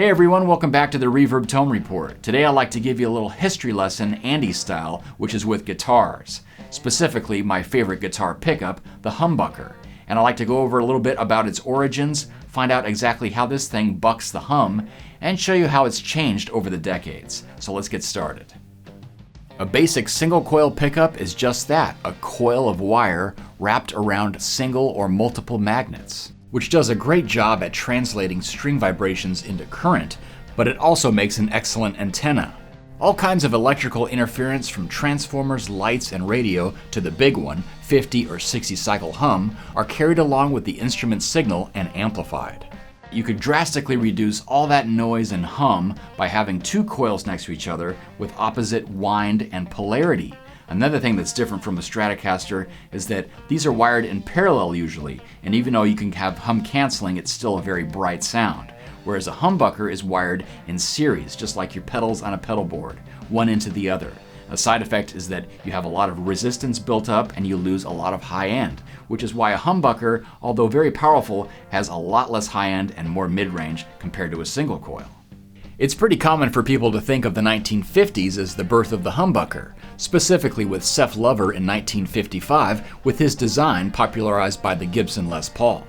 Hey everyone, welcome back to the Reverb Tone Report. Today I'd like to give you a little history lesson, Andy style, which is with guitars. Specifically, my favorite guitar pickup, the humbucker. And I'd like to go over a little bit about its origins, find out exactly how this thing bucks the hum, and show you how it's changed over the decades. So let's get started. A basic single coil pickup is just that, a coil of wire wrapped around single or multiple magnets, which does a great job at translating string vibrations into current, but it also makes an excellent antenna. All kinds of electrical interference from transformers, lights, and radio to the big one, 50 or 60 cycle hum, are carried along with the instrument signal and amplified. You could drastically reduce all that noise and hum by having two coils next to each other with opposite wind and polarity. Another thing that's different from a Stratocaster is that these are wired in parallel usually, and even though you can have hum canceling, it's still a very bright sound. Whereas a humbucker is wired in series, just like your pedals on a pedal board, one into the other. A side effect is that you have a lot of resistance built up and you lose a lot of high end, which is why a humbucker, although very powerful, has a lot less high end and more mid-range compared to a single coil. It's pretty common for people to think of the 1950s as the birth of the humbucker, specifically with Seth Lover in 1955 with his design popularized by the Gibson Les Paul.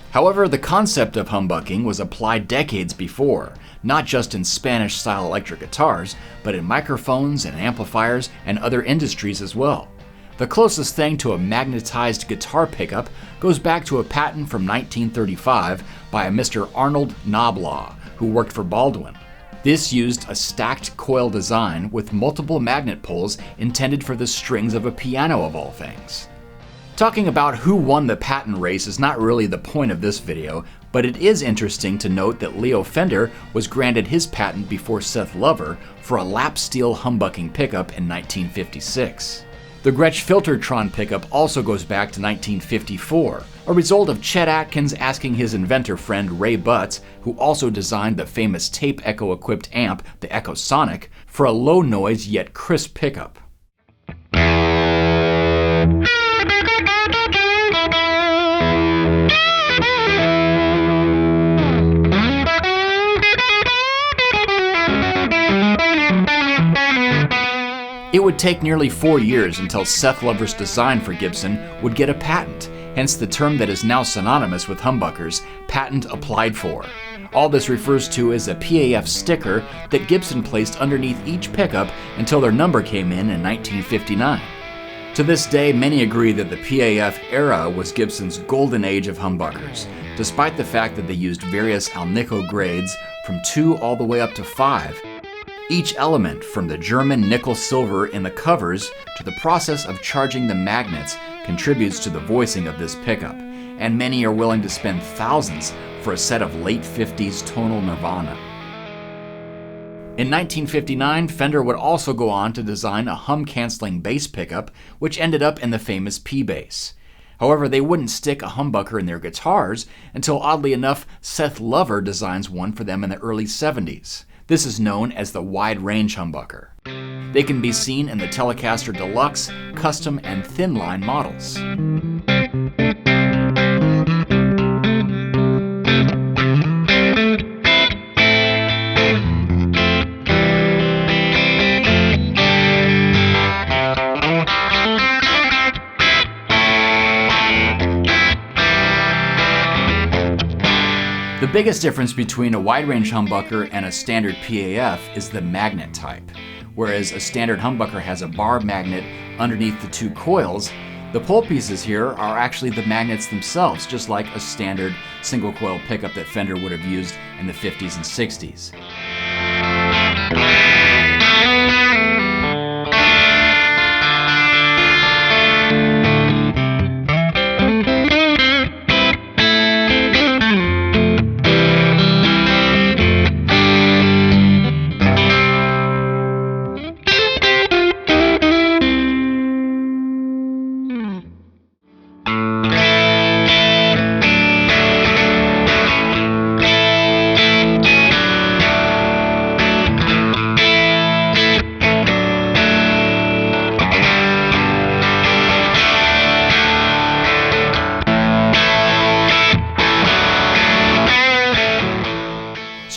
However, the concept of humbucking was applied decades before, not just in Spanish-style electric guitars, but in microphones and amplifiers and other industries as well. The closest thing to a magnetized guitar pickup goes back to a patent from 1935 by a Mr. Arnold Knoblaw, who worked for Baldwin. This used a stacked coil design with multiple magnet poles intended for the strings of a piano of all things. Talking about who won the patent race is not really the point of this video, but it is interesting to note that Leo Fender was granted his patent before Seth Lover for a lap steel humbucking pickup in 1956. The Gretsch filter Tron pickup also goes back to 1954, a result of Chet Atkins asking his inventor friend Ray Butts, who also designed the famous tape echo-equipped amp, the Echosonic, for a low noise yet crisp pickup. It would take nearly 4 years until Seth Lover's design for Gibson would get a patent, hence the term that is now synonymous with humbuckers, patent applied for. All this refers to as a PAF sticker that Gibson placed underneath each pickup until their number came in 1959. To this day, many agree that the PAF era was Gibson's golden age of humbuckers, despite the fact that they used various Alnico grades from 2 all the way up to 5. Each element, from the German nickel-silver in the covers to the process of charging the magnets, contributes to the voicing of this pickup, and many are willing to spend thousands for a set of late 50s tonal nirvana. In 1959, Fender would also go on to design a hum-canceling bass pickup, which ended up in the famous P-Bass. However, they wouldn't stick a humbucker in their guitars until, oddly enough, Seth Lover designs one for them in the early 70s. This is known as the wide-range humbucker. They can be seen in the Telecaster Deluxe, Custom, and Thin Line models. The biggest difference between a wide-range humbucker and a standard PAF is the magnet type. Whereas a standard humbucker has a bar magnet underneath the two coils, the pole pieces here are actually the magnets themselves, just like a standard single coil pickup that Fender would have used in the 50s and 60s.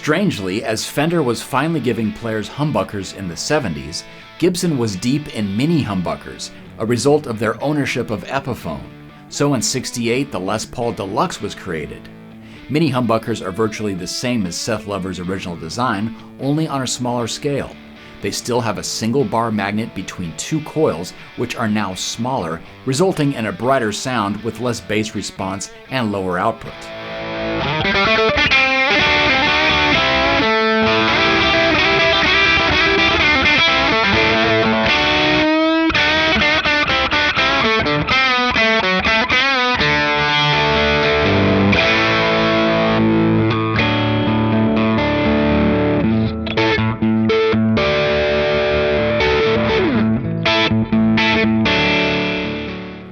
Strangely, as Fender was finally giving players humbuckers in the 70s, Gibson was deep in mini humbuckers, a result of their ownership of Epiphone. So in '68, the Les Paul Deluxe was created. Mini humbuckers are virtually the same as Seth Lover's original design, only on a smaller scale. They still have a single bar magnet between two coils, which are now smaller, resulting in a brighter sound with less bass response and lower output.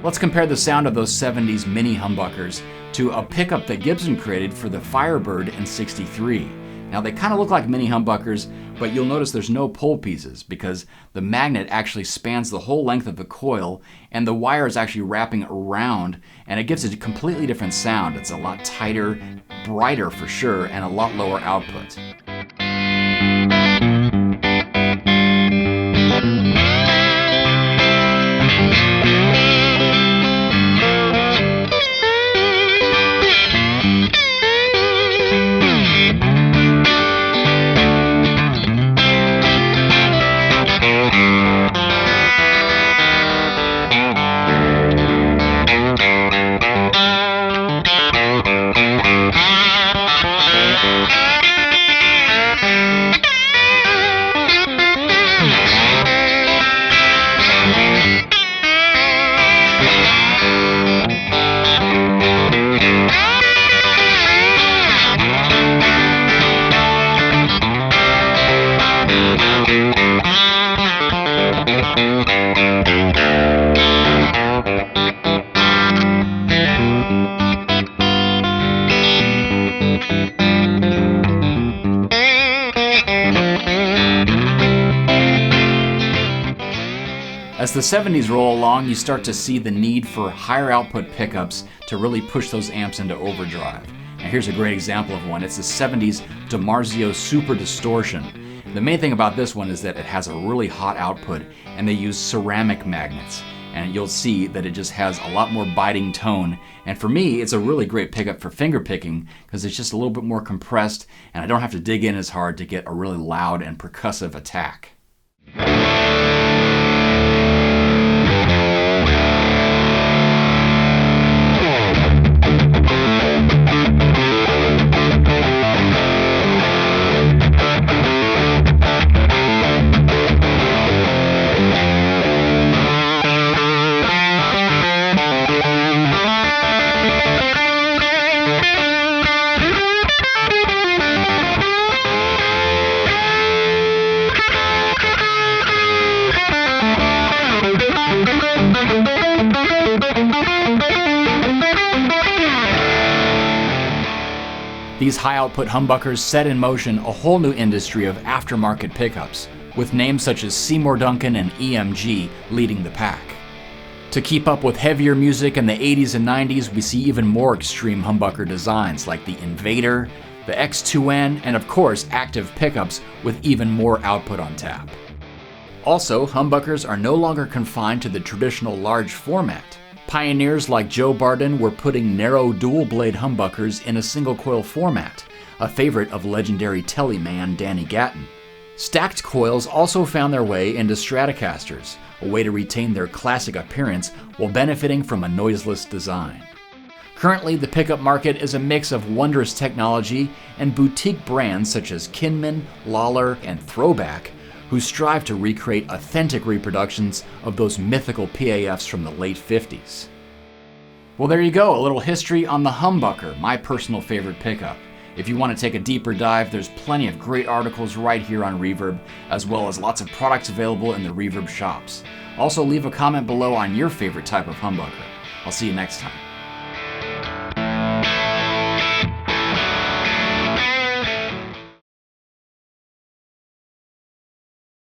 Let's compare the sound of those 70s mini humbuckers to a pickup that Gibson created for the Firebird in '63. Now they kind of look like mini humbuckers, but you'll notice there's no pull pieces because the magnet actually spans the whole length of the coil and the wire is actually wrapping around, and it gives a completely different sound. It's a lot tighter, brighter for sure, and a lot lower output. As the 70s roll along, you start to see the need for higher output pickups to really push those amps into overdrive. Now here's a great example of one. It's the 70s Dimarzio Super Distortion. The main thing about this one is that it has a really hot output, and they use ceramic magnets. And you'll see that it just has a lot more biting tone. And for me, it's a really great pickup for finger picking because it's just a little bit more compressed, and I don't have to dig in as hard to get a really loud and percussive attack. These high-output humbuckers set in motion a whole new industry of aftermarket pickups, with names such as Seymour Duncan and EMG leading the pack. To keep up with heavier music in the 80s and 90s, we see even more extreme humbucker designs like the Invader, the X2N, and of course active pickups with even more output on tap. Also, humbuckers are no longer confined to the traditional large format. Pioneers like Joe Barden were putting narrow dual-blade humbuckers in a single-coil format, a favorite of legendary teleman Danny Gatton. Stacked coils also found their way into Stratocasters, a way to retain their classic appearance while benefiting from a noiseless design. Currently, the pickup market is a mix of wondrous technology and boutique brands such as Kinman, Lawler, and Throwback, who strive to recreate authentic reproductions of those mythical PAFs from the late 50s. Well, there you go, a little history on the humbucker, my personal favorite pickup. If you want to take a deeper dive, there's plenty of great articles right here on Reverb, as well as lots of products available in the Reverb shops. Also, leave a comment below on your favorite type of humbucker. I'll see you next time.